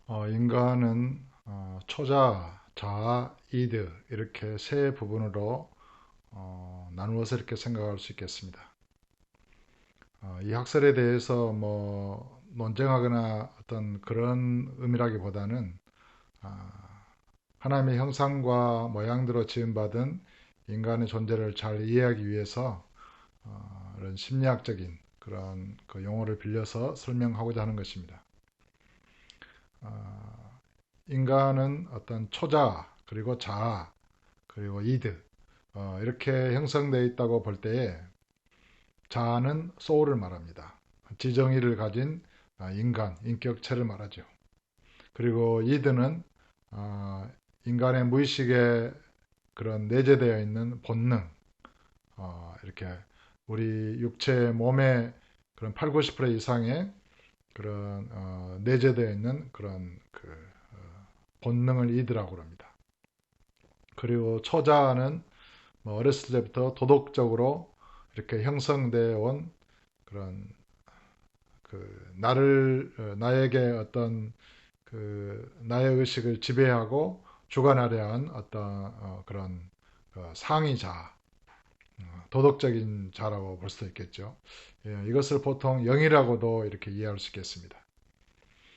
인간은 초자, 자아, 이드 이렇게 세 부분으로 나누어서 이렇게 생각할 수 있겠습니다. 이 학설에 대해서 논쟁하거나 어떤 그런 의미라기보다는 아, 하나님의 형상과 모양대로 지음받은 인간의 존재를 잘 이해하기 위해서 이런 심리학적인 그런 그 용어를 빌려서 설명하고자 하는 것입니다. 어, 인간은 어떤 초자, 그리고 자아, 그리고 이드 이렇게 형성되어 있다고 볼 때에 자아는 소울을 말합니다. 지정의를 가진 인간, 인격체를 말하죠. 그리고 이드는 어, 인간의 무의식에 그런 내재되어 있는 본능, 이렇게 우리 육체 몸의 그런 8, 90% 이상의 그런 내재되어 있는 그런 그 본능을 이드라고 합니다. 그리고 초자는 어렸을 때부터 도덕적으로 이렇게 형성되어 온 그런 나에게 어떤 나의 의식을 지배하고 주관하려 한 어떤 그런 상위자, 도덕적인 자라고 볼 수도 있겠죠. 예, 이것을 보통 영이라고도 이렇게 이해할 수 있겠습니다.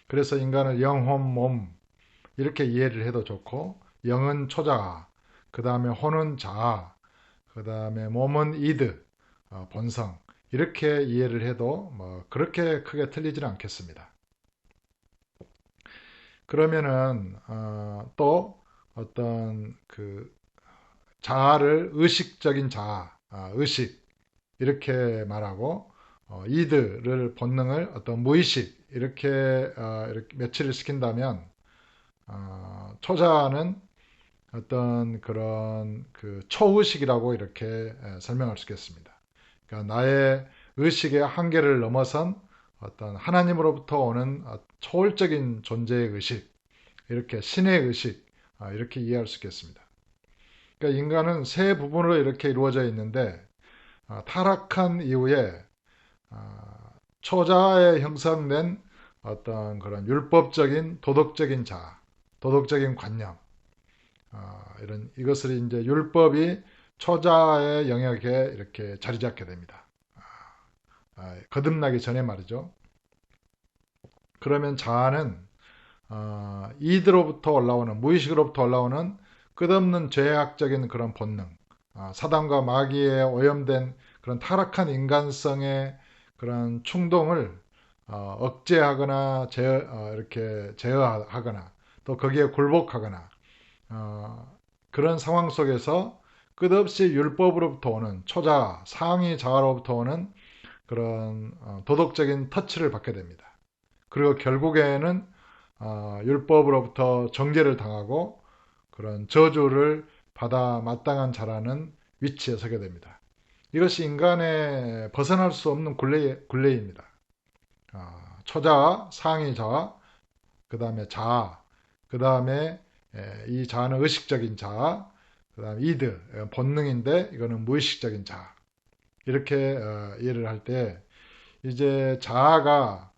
그래서 인간을 영혼, 몸 이렇게 이해를 해도 좋고, 영은 초자, 그 다음에 혼은 자아, 그 다음에 몸은 이드, 본성 이렇게 이해를 해도 그렇게 크게 틀리지는 않겠습니다. 그러면은 또 어떤 그 자아를 의식적인 자아, 의식 이렇게 말하고 이드를 본능을 어떤 무의식 이렇게 매치를 시킨다면 초자는 어떤 그런 그 초의식이라고 이렇게 설명할 수 있겠습니다. 그러니까 나의 의식의 한계를 넘어선 어떤 하나님으로부터 오는 초월적인 존재의 의식, 이렇게 신의 의식, 이렇게 이해할 수 있겠습니다. 그러니까 인간은 세 부분으로 이렇게 이루어져 있는데 타락한 이후에 초자에 형성된 어떤 그런 율법적인 도덕적인 자, 도덕적인 관념, 이것을 이제 율법이 초자의 영역에 이렇게 자리 잡게 됩니다. 거듭나기 전에 말이죠. 그러면 자아는 이드로부터 올라오는 무의식으로부터 올라오는 끝없는 죄악적인 그런 본능, 사단과 마귀에 오염된 그런 타락한 인간성의 그런 충동을 억제하거나 이렇게 제어하거나 또 거기에 굴복하거나 그런 상황 속에서 끝없이 율법으로부터 오는 초자, 상위 자아로부터 오는 그런 도덕적인 터치를 받게 됩니다. 그리고 결국에는 율법으로부터 정죄를 당하고 그런 저주를 받아 마땅한 자라는 위치에 서게 됩니다. 이것이 인간의 벗어날 수 없는 굴레입니다. 초자아, 상위자아, 그 다음에 자아, 그 다음에 이 자아는 의식적인 자아, 그 다음에 이드, 본능인데 이거는 무의식적인 자아. 이렇게 이해를 할 때 이제 자아가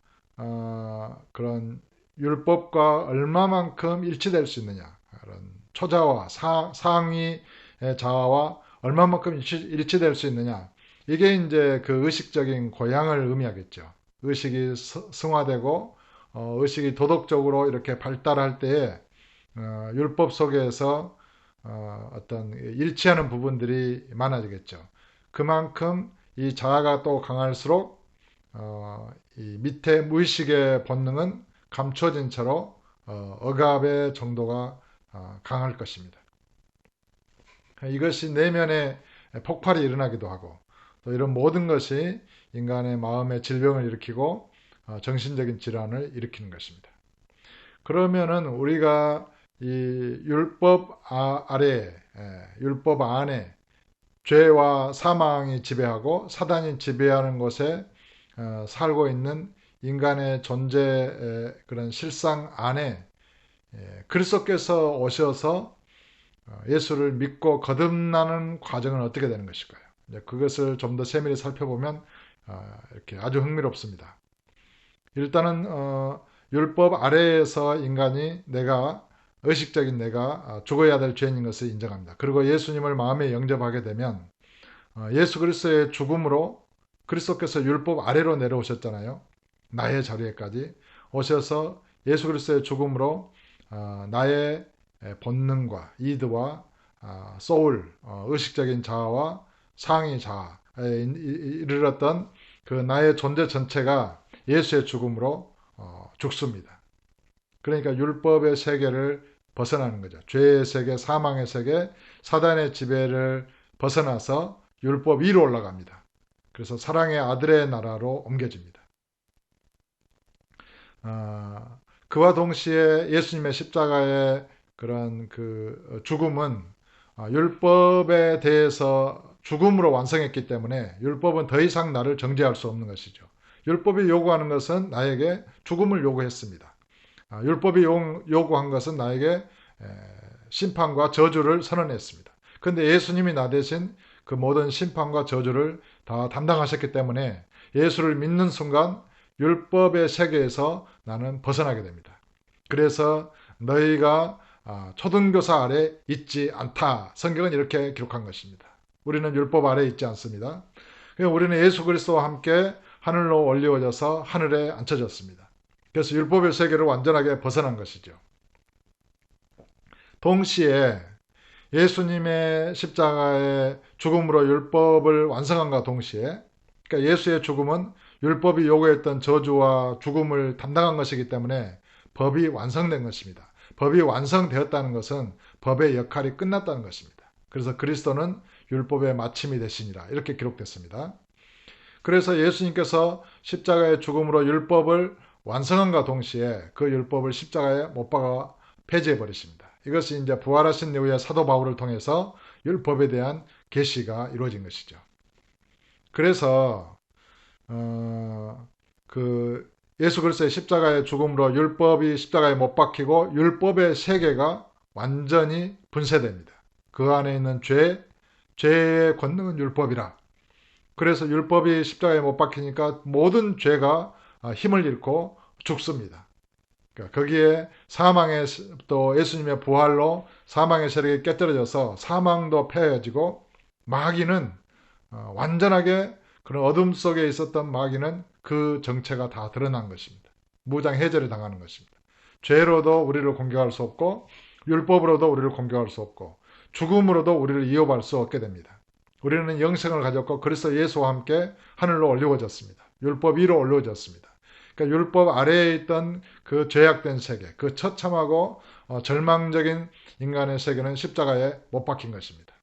그런 율법과 얼마만큼 일치될 수 있느냐. 그런 초자와 상위의 자아와 얼마만큼 일치될 수 있느냐. 이게 이제 그 의식적인 고양을 의미하겠죠. 의식이 승화되고 의식이 도덕적으로 이렇게 발달할 때에 율법 속에서 어떤 일치하는 부분들이 많아지겠죠. 그만큼 이 자아가 또 강할수록 이 밑에 무의식의 본능은 감춰진 채로 억압의 정도가 강할 것입니다. 이것이 내면에 폭발이 일어나기도 하고 또 이런 모든 것이 인간의 마음의 질병을 일으키고 정신적인 질환을 일으키는 것입니다. 그러면은 우리가 이 율법 아래, 율법 안에 죄와 사망이 지배하고 사단이 지배하는 곳에 살고 있는 인간의 존재의 그런 실상 안에 그리스도께서 오셔서 예수를 믿고 거듭나는 과정은 어떻게 되는 것일까요? 그것을 좀 더 세밀히 살펴보면 이렇게 아주 흥미롭습니다. 일단은 율법 아래에서 인간이 의식적인 내가 죽어야 될 죄인인 것을 인정합니다. 그리고 예수님을 마음에 영접하게 되면 예수 그리스도의 죽음으로 그리스도께서 율법 아래로 내려오셨잖아요. 나의 자리에까지 오셔서 예수 그리스도의 죽음으로 나의 본능과 이드와 소울, 의식적인 자아와 상위 자아에 이르렀던 그 나의 존재 전체가 예수의 죽음으로 죽습니다. 그러니까 율법의 세계를 벗어나는 거죠. 죄의 세계, 사망의 세계, 사단의 지배를 벗어나서 율법 위로 올라갑니다. 그래서 사랑의 아들의 나라로 옮겨집니다. 그와 동시에 예수님의 십자가의 그런 그 죽음은 율법에 대해서 죽음으로 완성했기 때문에 율법은 더 이상 나를 정죄할 수 없는 것이죠. 율법이 요구하는 것은 나에게 죽음을 요구했습니다. 율법이 요구한 것은 나에게 심판과 저주를 선언했습니다. 그런데 예수님이 나 대신 그 모든 심판과 저주를 다 담당하셨기 때문에 예수를 믿는 순간 율법의 세계에서 나는 벗어나게 됩니다. 그래서 너희가 초등교사 아래 있지 않다. 성경은 이렇게 기록한 것입니다. 우리는 율법 아래 있지 않습니다. 우리는 예수 그리스도와 함께 하늘로 올리워져서 하늘에 앉혀졌습니다. 그래서 율법의 세계를 완전하게 벗어난 것이죠. 동시에 예수님의 십자가의 죽음으로 율법을 완성함과 동시에, 그러니까 예수의 죽음은 율법이 요구했던 저주와 죽음을 담당한 것이기 때문에 법이 완성된 것입니다. 법이 완성되었다는 것은 법의 역할이 끝났다는 것입니다. 그래서 그리스도는 율법의 마침이 되시니라 이렇게 기록됐습니다. 그래서 예수님께서 십자가의 죽음으로 율법을 완성함과 동시에 그 율법을 십자가에 못 박아 폐지해 버리십니다. 이것이 이제 부활하신 이후에 사도 바울을 통해서 율법에 대한 계시가 이루어진 것이죠. 그래서 예수 그리스도의 십자가의 죽음으로 율법이 십자가에 못 박히고 율법의 세계가 완전히 분쇄됩니다. 그 안에 있는 죄의 권능은 율법이라. 그래서 율법이 십자가에 못 박히니까 모든 죄가 힘을 잃고 죽습니다. 그러니까 거기에 사망의 또 예수님의 부활로 사망의 세력이 깨뜨려져서 사망도 폐해지고 마귀는 완전하게 그런 어둠 속에 있었던 마귀는 그 정체가 다 드러난 것입니다. 무장 해제를 당하는 것입니다. 죄로도 우리를 공격할 수 없고 율법으로도 우리를 공격할 수 없고 죽음으로도 우리를 이어갈 수 없게 됩니다. 우리는 영생을 가졌고 그리스도 예수와 함께 하늘로 올려졌습니다. 율법 위로 올려졌습니다. 그러니까 율법 아래에 있던 그 죄악된 세계, 그 처참하고 절망적인 인간의 세계는 십자가에 못 박힌 것입니다.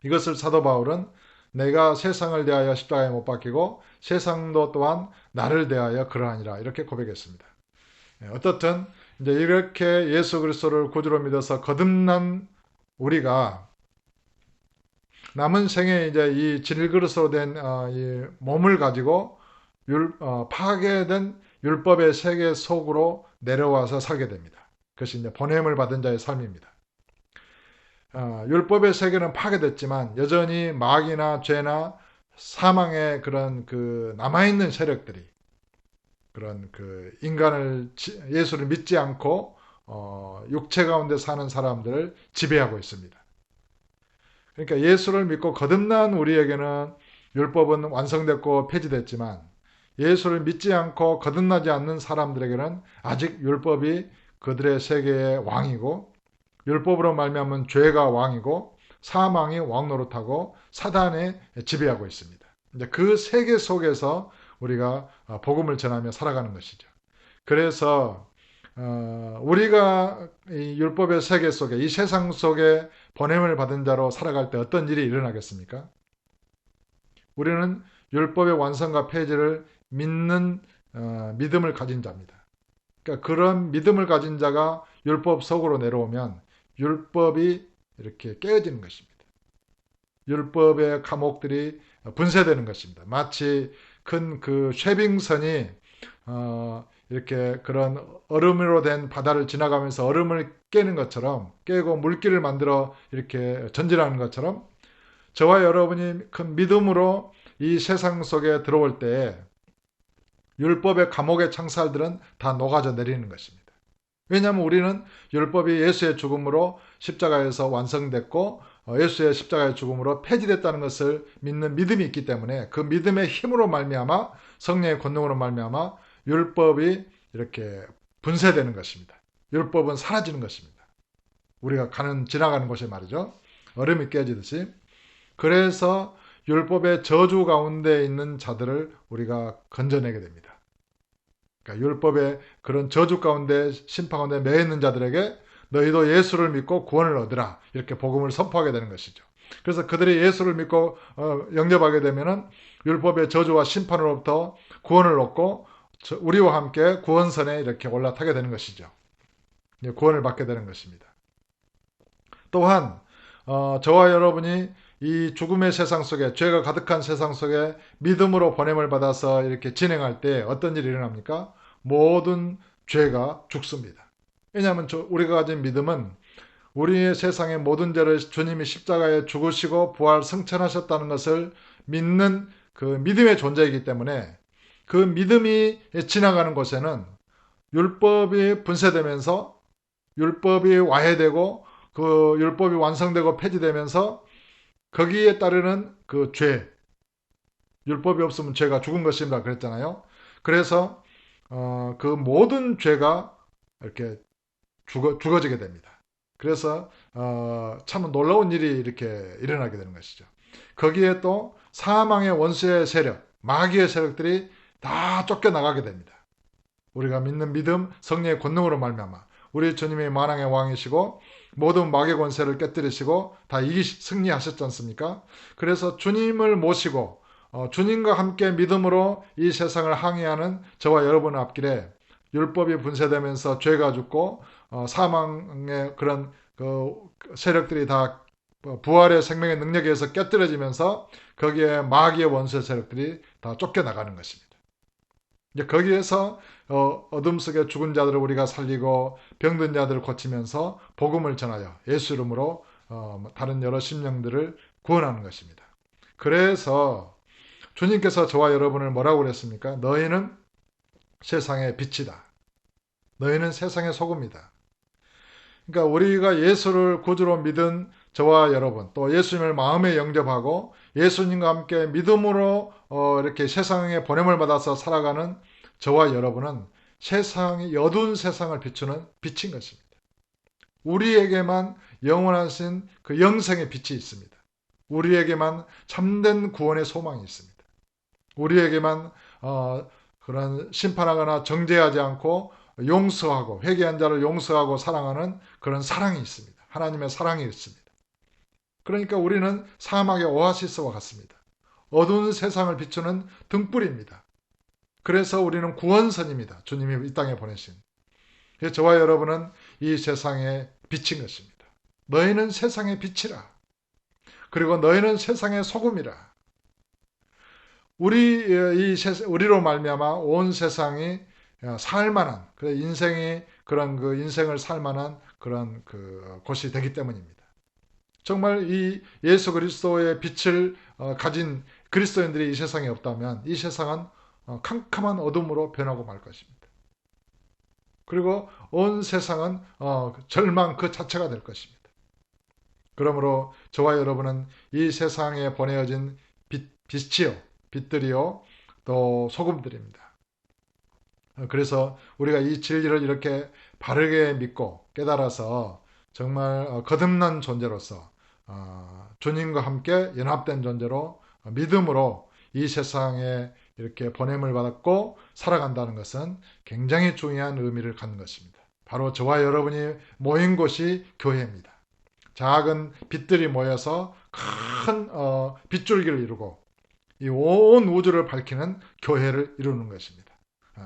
이것을 사도 바울은 내가 세상을 대하여 십자가에 못 박히고 세상도 또한 나를 대하여 그러하니라 이렇게 고백했습니다. 어떻든 이제 이렇게 예수 그리스도를 구주로 믿어서 거듭난 우리가 남은 생에 이제 이 질그릇으로 된 이 몸을 가지고 파괴된 율법의 세계 속으로 내려와서 살게 됩니다. 그것이 이제 보냄을 받은 자의 삶입니다. 율법의 세계는 파괴됐지만 여전히 마귀나 죄나 사망의 그런 그 남아있는 세력들이 그런 그 인간을 예수를 믿지 않고 육체 가운데 사는 사람들을 지배하고 있습니다. 그러니까 예수를 믿고 거듭난 우리에게는 율법은 완성됐고 폐지됐지만 예수를 믿지 않고 거듭나지 않는 사람들에게는 아직 율법이 그들의 세계의 왕이고 율법으로 말미암은 죄가 왕이고 사망이 왕노릇하고 사단이 지배하고 있습니다. 이제 그 세계 속에서 우리가 복음을 전하며 살아가는 것이죠. 그래서 우리가 이 율법의 세계 속에 이 세상 속에 보냄을 받은 자로 살아갈 때 어떤 일이 일어나겠습니까? 우리는 율법의 완성과 폐지를 믿는 믿음을 가진 자입니다. 그러니까 그런 믿음을 가진 자가 율법 속으로 내려오면 율법이 이렇게 깨어지는 것입니다. 율법의 감옥들이 분쇄되는 것입니다. 마치 큰 그 쉐빙선이 이렇게 그런 얼음으로 된 바다를 지나가면서 얼음을 깨는 것처럼 깨고 물길을 만들어 이렇게 전진하는 것처럼 저와 여러분이 큰 믿음으로 이 세상 속에 들어올 때 율법의 감옥의 창살들은 다 녹아져 내리는 것입니다. 왜냐하면 우리는 율법이 예수의 죽음으로 십자가에서 완성됐고 예수의 십자가의 죽음으로 폐지됐다는 것을 믿는 믿음이 있기 때문에 그 믿음의 힘으로 말미암아 성령의 권능으로 말미암아 율법이 이렇게 분쇄되는 것입니다. 율법은 사라지는 것입니다. 우리가 지나가는 곳에 말이죠. 얼음이 깨지듯이. 그래서 율법의 저주 가운데 있는 자들을 우리가 건져내게 됩니다. 그러니까 율법의 그런 저주 가운데 심판 가운데 매여 있는 자들에게 너희도 예수를 믿고 구원을 얻으라 이렇게 복음을 선포하게 되는 것이죠. 그래서 그들이 예수를 믿고 영접하게 되면은 율법의 저주와 심판으로부터 구원을 얻고 우리와 함께 구원선에 이렇게 올라타게 되는 것이죠. 구원을 받게 되는 것입니다. 또한 저와 여러분이 이 죽음의 세상 속에 죄가 가득한 세상 속에 믿음으로 보냄을 받아서 이렇게 진행할 때 어떤 일이 일어납니까? 모든 죄가 죽습니다. 왜냐하면 우리가 가진 믿음은 우리의 세상의 모든 죄를 주님이 십자가에 죽으시고 부활 승천하셨다는 것을 믿는 그 믿음의 존재이기 때문에 그 믿음이 지나가는 곳에는 율법이 분쇄되면서 율법이 와해되고 그 율법이 완성되고 폐지되면서 거기에 따르는 그 죄, 율법이 없으면 죄가 죽은 것입니다 그랬잖아요. 그래서 그 모든 죄가 이렇게 죽어지게 됩니다. 그래서 참 놀라운 일이 이렇게 일어나게 되는 것이죠. 거기에 또 사망의 원수의 세력, 마귀의 세력들이 다 쫓겨나가게 됩니다. 우리가 믿는 믿음, 성령의 권능으로 말미암아 우리 주님이 만왕의 왕이시고 모든 마귀의 권세를 깨뜨리시고 다 승리하셨지 않습니까? 그래서 주님을 모시고 주님과 함께 믿음으로 이 세상을 항해하는 저와 여러분 앞길에 율법이 분쇄되면서 죄가 죽고 사망의 그런 그 세력들이 다 부활의 생명의 능력에 의해서 깨뜨려지면서 거기에 마귀의 원수의 세력들이 다 쫓겨나가는 것입니다. 이제 거기에서 어둠 속에 죽은 자들을 우리가 살리고 병든 자들을 고치면서 복음을 전하여 예수 이름으로 다른 여러 심령들을 구원하는 것입니다. 그래서 주님께서 저와 여러분을 뭐라고 그랬습니까? 너희는 세상의 빛이다. 너희는 세상의 소금이다. 그러니까 우리가 예수를 구주로 믿은 저와 여러분, 또 예수님을 마음에 영접하고 예수님과 함께 믿음으로 이렇게 세상에 보냄을 받아서 살아가는 저와 여러분은 세상이 어두운 세상을 비추는 빛인 것입니다. 우리에게만 영원하신 그 영생의 빛이 있습니다. 우리에게만 참된 구원의 소망이 있습니다. 우리에게만 그런 심판하거나 정죄하지 않고 용서하고 회개한 자를 용서하고 사랑하는 그런 사랑이 있습니다. 하나님의 사랑이 있습니다. 그러니까 우리는 사막의 오아시스와 같습니다. 어두운 세상을 비추는 등불입니다. 그래서 우리는 구원선입니다. 주님이 이 땅에 보내신. 저와 여러분은 이 세상의 빛인 것입니다. 너희는 세상의 빛이라. 그리고 너희는 세상의 소금이라. 우리로 말미암아 온 세상이 살만한, 인생이 그런 그 인생을 살만한 그런 그 곳이 되기 때문입니다. 정말 이 예수 그리스도의 빛을 가진 그리스도인들이 이 세상에 없다면 이 세상은 캄캄한 어둠으로 변하고 말 것입니다. 그리고 온 세상은 절망 그 자체가 될 것입니다. 그러므로 저와 여러분은 이 세상에 보내어진 빛이요, 빛들이요, 또 소금들입니다. 그래서 우리가 이 진리를 이렇게 바르게 믿고 깨달아서 정말 거듭난 존재로서 주님과 함께 연합된 존재로 믿음으로 이 세상에 이렇게 보냄을 받았고 살아간다는 것은 굉장히 중요한 의미를 갖는 것입니다. 바로 저와 여러분이 모인 곳이 교회입니다. 작은 빛들이 모여서 큰 빗줄기를 이루고 이 온 우주를 밝히는 교회를 이루는 것입니다.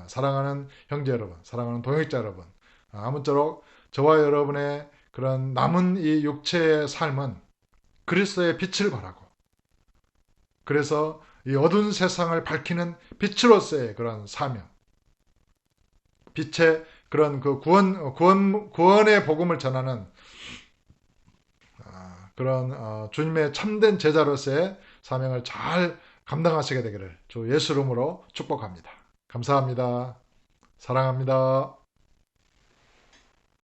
사랑하는 형제 여러분, 사랑하는 동역자 여러분, 아무쪼록 저와 여러분의 그런 남은 이 육체의 삶은 그리스도의 빛을 발하고 그래서 이 어두운 세상을 밝히는 빛으로서의 그런 사명, 빛의 그런 그 구원의 복음을 전하는 그런 주님의 참된 제자로서의 사명을 잘 감당하시게 되기를 주 예수 이름으로 축복합니다. 감사합니다. 사랑합니다.